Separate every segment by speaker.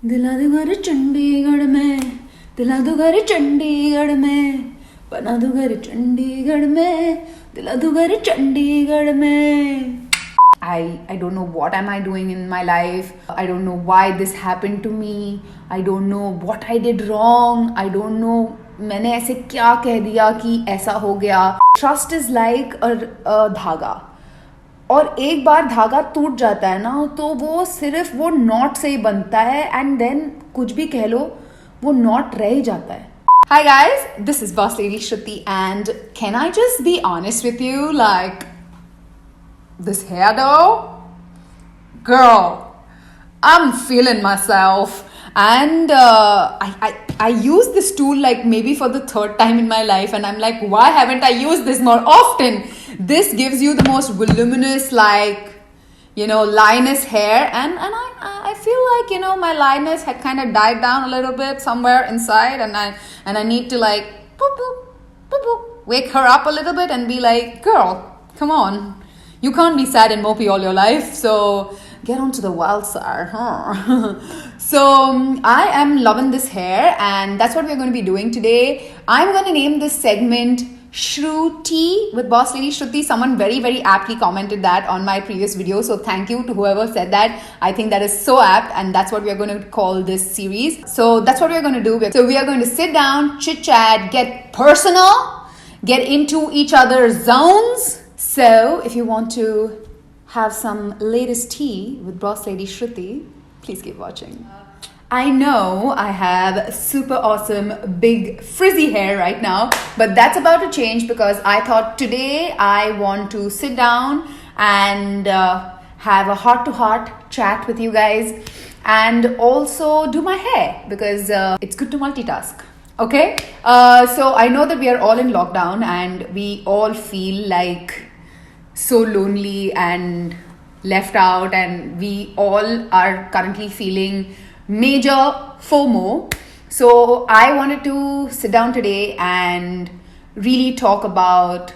Speaker 1: दिला दो घर चंडीगढ़ में, दिला दो घर चंडीगढ़ में, बना दो घर चंडीगढ़ में, दिला दो घर चंडीगढ़ में. I don't know what am I doing in my life. I don't know why this happened to me. I don't know what I did wrong. I don't know मैंने ऐसे क्या कह दिया कि ऐसा हो गया. Trust is like a धागा. और एक बार धागा टूट जाता है ना तो वो सिर्फ वो नॉट से ही बनता है एंड देन कुछ भी कह लो वो नॉट रह ही जाता है. Hi guys, this is Bosslady Shruti and can I just be honest with you, like this hair though? Girl, I'm feeling myself and I use this tool like maybe for the third time in my life and I'm like, why haven't I used this more often? This gives you the most voluminous, like, you know, lineless hair and I feel like, you know, my lineless had kind of died down a little bit somewhere inside and I need to like boop, boop, boop, boop, wake her up a little bit and be like, girl, come on. You can't be sad and mopey all your life, so get onto the wild side. Huh? So I am loving this hair and that's what we're going to be doing today. I'm going to name this segment Shruti with Bosslady Shruti. Someone very, very aptly commented that on my previous video. So thank you to whoever said that. I think that is so apt and that's what we're going to call this series. So that's what we're going to do. So we are going to sit down, chit chat, get personal, get into each other's zones. So if you want to have some latest tea with Bosslady Shruti, please keep watching. I know I have super awesome big frizzy hair right now, but that's about to change because I thought today I want to sit down and have a heart-to-heart chat with you guys and also do my hair because it's good to multitask. Okay, so I know that we are all in lockdown and we all feel like so lonely and left out and we all are currently feeling major FOMO. So I wanted to sit down today and really talk about,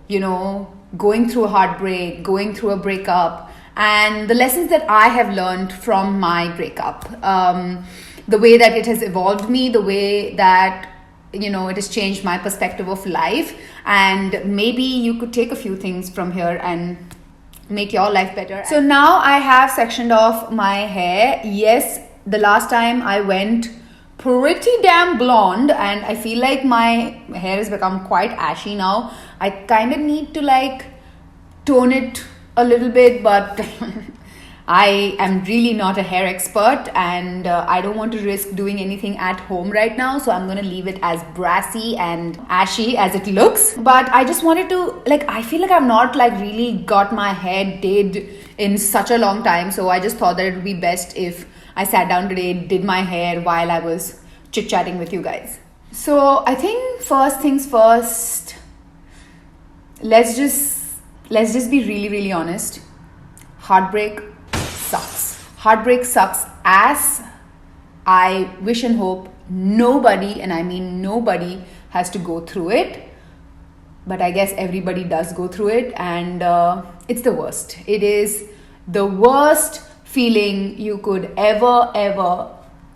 Speaker 1: you know, going through a heartbreak, going through a breakup and the lessons that I have learned from my breakup. The way that it has evolved me, the way that, you know, it has changed my perspective of life and maybe you could take a few things from here and make your life better. So now I have sectioned off my hair. Yes, the last time I went pretty damn blonde and I feel like my hair has become quite ashy now. I kind of need to like tone it a little bit, but I am really not a hair expert and I don't want to risk doing anything at home right now. So I'm going to leave it as brassy and ashy as it looks. But I just wanted to, like, I feel like I've not like really got my hair did in such a long time. So I just thought that it would be best if I sat down today, did my hair while I was chit-chatting with you guys. So I think first things first, let's just be really, really honest. Heartbreak sucks. Heartbreak sucks ass. I wish and hope nobody, and I mean nobody, has to go through it. But I guess everybody does go through it and it's the worst. It is the worst feeling you could ever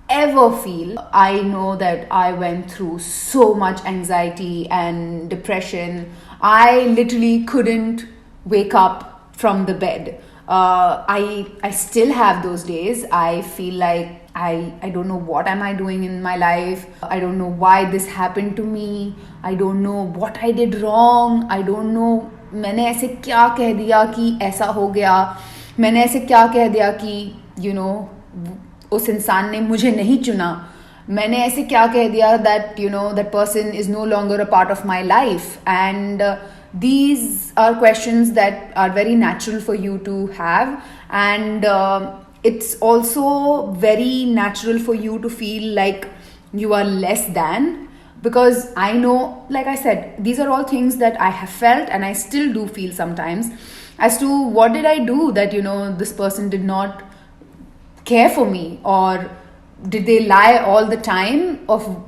Speaker 1: feel. I know that I went through so much anxiety and depression. I literally couldn't wake up from the bed. I still have those days. I feel like I don't know what am I doing in my life. I don't know why this happened to me. I don't know what I did wrong. I don't know मैंने ऐसे क्या कह दिया कि ऐसा हो गया. मैंने ऐसे क्या कह दिया कि you know उस इंसान ने मुझे नहीं चुना. मैंने ऐसे क्या कह दिया that you know that person is no longer a part of my life and these are questions that are very natural for you to have and it's also very natural for you to feel like you are less than because I know, like I said, these are all things that I have felt and I still do feel sometimes as to what did I do that, you know, this person did not care for me or did they lie all the time of,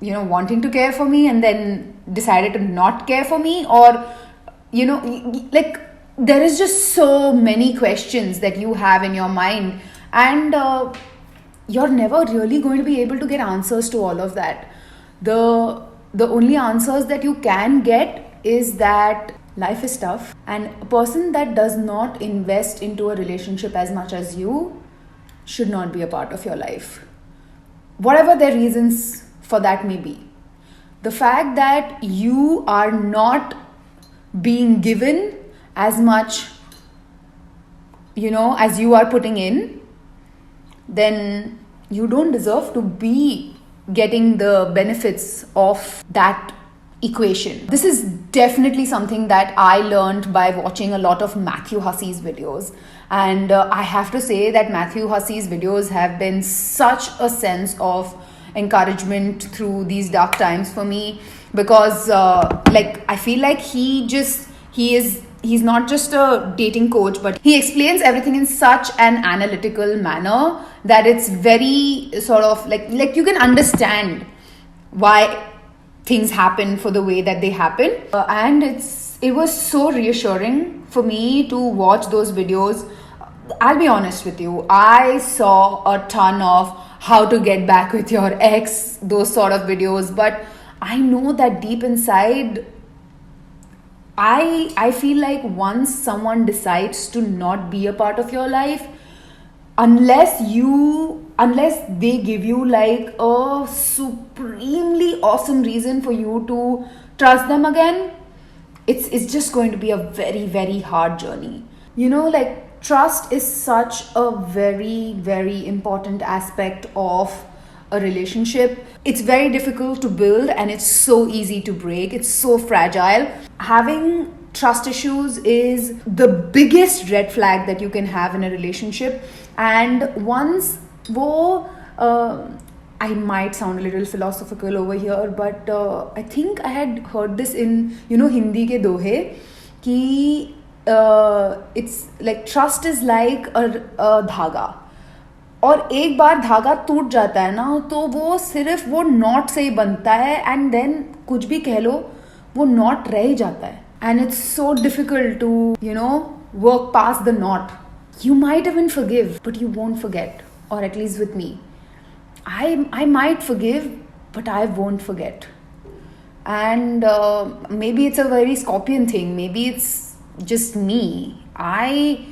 Speaker 1: you know, wanting to care for me and then decided to not care for me or, you know, like there is just so many questions that you have in your mind and you're never really going to be able to get answers to all of that. The only answers that you can get is that life is tough, and a person that does not invest into a relationship as much as you should not be a part of your life. Whatever their reasons for that may be. The fact that you are not being given as much, as you are putting in, then you don't deserve to be getting the benefits of that equation. This is definitely something that I learned by watching a lot of Matthew Hussey's videos. And I have to say that Matthew Hussey's videos have been such a sense of encouragement through these dark times for me, because I feel like he's not just a dating coach, but he explains everything in such an analytical manner that it's very sort of like you can understand why things happen for the way that they happen. And it was so reassuring for me to watch those videos. I'll be honest with you, I saw a ton of how to get back with your ex, those sort of videos, but I know that deep inside, I feel like once someone decides to not be a part of your life, unless they give you like a supremely awesome reason for you to trust them again, it's just going to be a very, very hard journey. Trust is such a very, very important aspect of a relationship. It's very difficult to build and it's so easy to break. It's so fragile. Having trust issues is the biggest red flag that you can have in a relationship. And once I might sound a little philosophical over here, but I think I had heard this in Hindi ke dohe ki it's like trust is like a धागा, और एक बार धागा टूट जाता है ना तो वो सिर्फ वो नॉट से ही बनता है, एंड देन कुछ भी कह लो वो नॉट रह ही जाता है. And it's so difficult to work past the knot. You might even forgive, but you won't forget, or at least with me, I might forgive, but I won't forget. And maybe it's a very Scorpion thing, maybe it's just me. I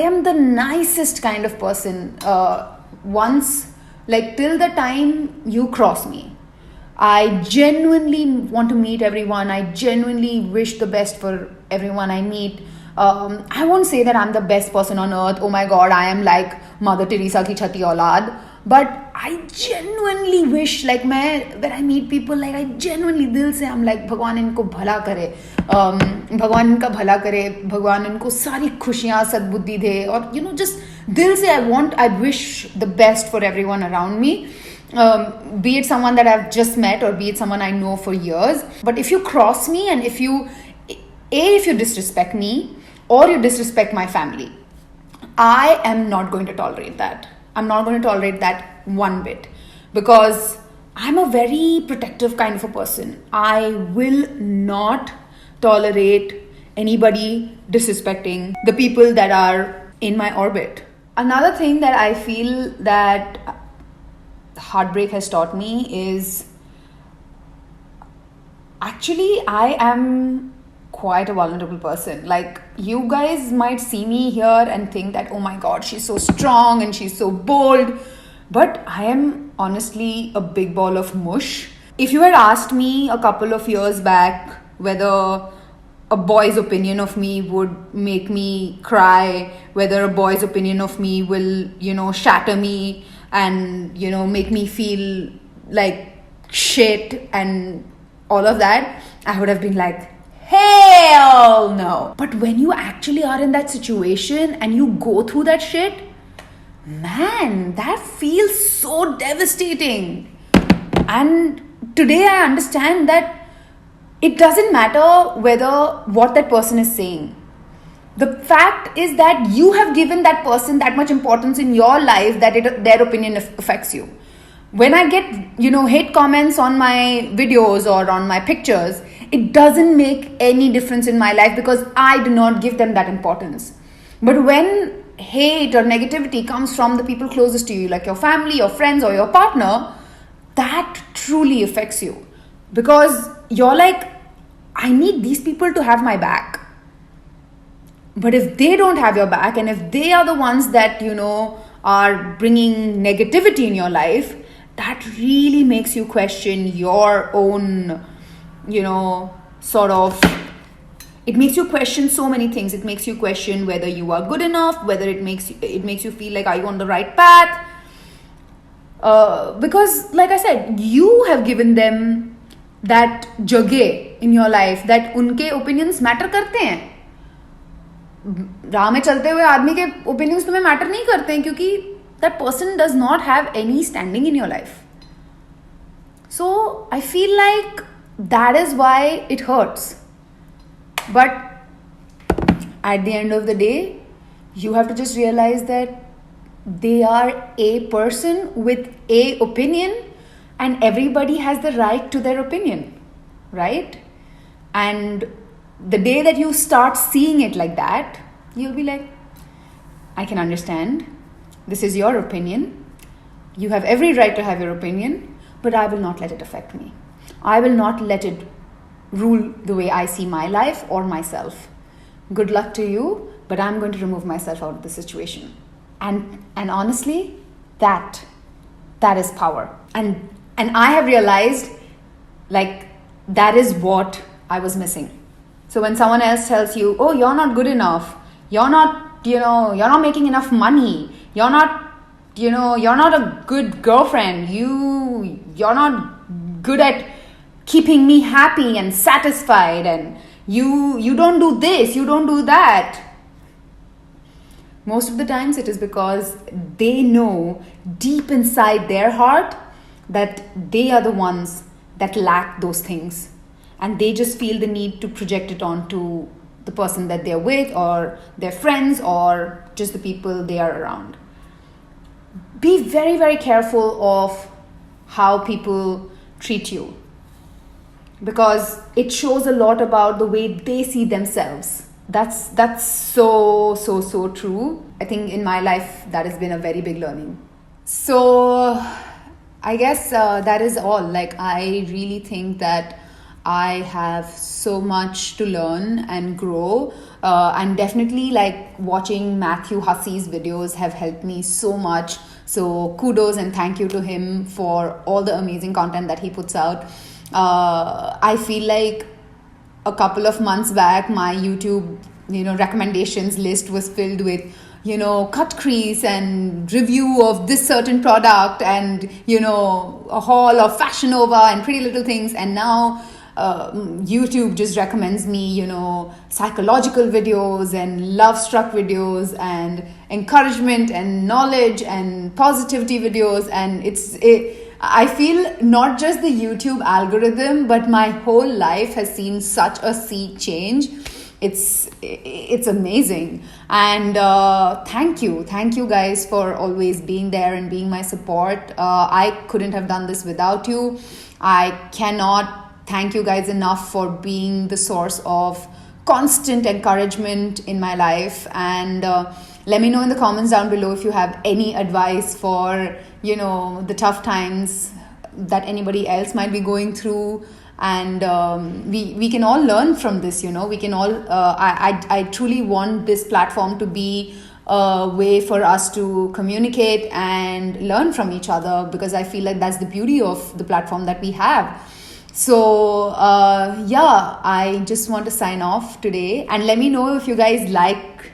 Speaker 1: am the nicest kind of person. Once, till the time you cross me, I genuinely want to meet everyone. I genuinely wish the best for everyone I meet. I won't say that I'm the best person on earth. Oh my God, I am like Mother Teresa ki chhati aulad. But I genuinely wish, when I meet people, I genuinely dil se I'm like, भगवान इनको भला करे, भगवान इनका भला करे, भगवान इनको सारी खुशियाँ सद्बुद्धि दे, और just दिल से I wish the best for everyone around me, be it someone that I've just met or be it someone I know for years. But if you cross me and if you disrespect me or you disrespect my family, I am not going to tolerate that. I'm not going to tolerate that one bit, because I'm a very protective kind of a person. I will not tolerate anybody disrespecting the people that are in my orbit. Another thing that I feel that heartbreak has taught me is, actually, I am quite a vulnerable person. You guys might see me here and think that, oh my God, she's so strong and she's so bold, but I am honestly a big ball of mush. If you had asked me a couple of years back whether a boy's opinion of me would make me cry, whether a boy's opinion of me will shatter me and make me feel like shit and all of that, I would have been like, hell no. But when you actually are in that situation and you go through that shit, man, that feels so devastating. And today I understand that it doesn't matter what that person is saying. The fact is that you have given that person that much importance in your life that their opinion affects you. When I get, hate comments on my videos or on my pictures, it doesn't make any difference in my life because I do not give them that importance. But when hate or negativity comes from the people closest to you, like your family, your friends, or your partner, that truly affects you. Because you're like, I need these people to have my back. But if they don't have your back, and if they are the ones that, are bringing negativity in your life, that really makes you question your own, it makes you question so many things. It makes you question whether you are good enough, whether it makes you feel like, are you on the right path? Because like I said, you have given them that jageh in your life that उनके opinions matter करते हैं. राह में चलते हुए आदमी के opinions तुम्हें matter नहीं करते हैं, क्योंकि that person does not have any standing in your life. So I feel like that is why it hurts. But at the end of the day, you have to just realize that they are a person with a opinion, and everybody has the right to their opinion, right? And the day that you start seeing it like that, you'll be like, I can understand. This is your opinion. You have every right to have your opinion, but I will not let it affect me. I will not let it rule the way I see my life or myself. Good luck to you, but I'm going to remove myself out of the situation. And honestly, that is power. And I have realized, like, that is what I was missing. So when someone else tells you, oh, you're not good enough, you're not making enough money, you're not a good girlfriend, you're not good at keeping me happy and satisfied, and you don't do this, you don't do that. Most of the times it is because they know deep inside their heart that they are the ones that lack those things, and they just feel the need to project it onto the person that they're with, or their friends, or just the people they are around. Be very, very careful of how people treat you, because it shows a lot about the way they see themselves. That's so true. I think in my life that has been a very big learning. So I guess that is all. Like, I really think that I have so much to learn and grow, and definitely, like, watching Matthew Hussey's videos have helped me so much. So kudos and thank you to him for all the amazing content that he puts out. I feel like a couple of months back, my YouTube, recommendations list was filled with, cut crease and review of this certain product, and, a haul of Fashion Nova and Pretty Little Things. And now YouTube just recommends me, psychological videos and love-struck videos and encouragement and knowledge and positivity videos. And I feel not just the YouTube algorithm, but my whole life has seen such a sea change. It's amazing. And thank you guys for always being there and being my support. I couldn't have done this without you. I cannot thank you guys enough for being the source of constant encouragement in my life. And let me know in the comments down below if you have any advice for, the tough times that anybody else might be going through. And we can all learn from this, we can all, I truly want this platform to be a way for us to communicate and learn from each other, because I feel like that's the beauty of the platform that we have. So I just want to sign off today, and let me know if you guys like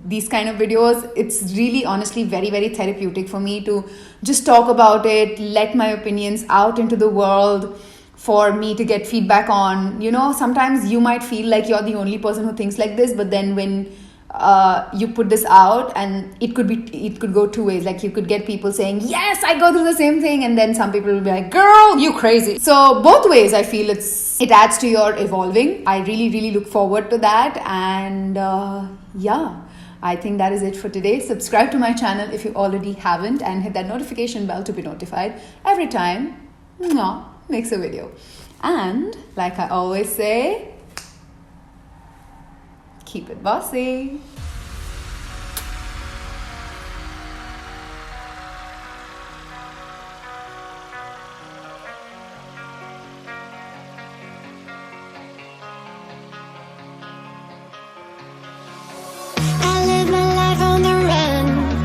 Speaker 1: these kind of videos. It's really, honestly, very, very therapeutic for me to just talk about it, let my opinions out into the world, for me to get feedback on. Sometimes you might feel like you're the only person who thinks like this, but then when you put this out, and it could go two ways. Like, you could get people saying, yes, I go through the same thing, and then some people will be like, girl, you crazy. So both ways, I feel it adds to your evolving. I really, really look forward to that. And I think that is it for today. Subscribe to my channel if you already haven't, and hit that notification bell to be notified every time makes a video. And like I always say, keep it bossy.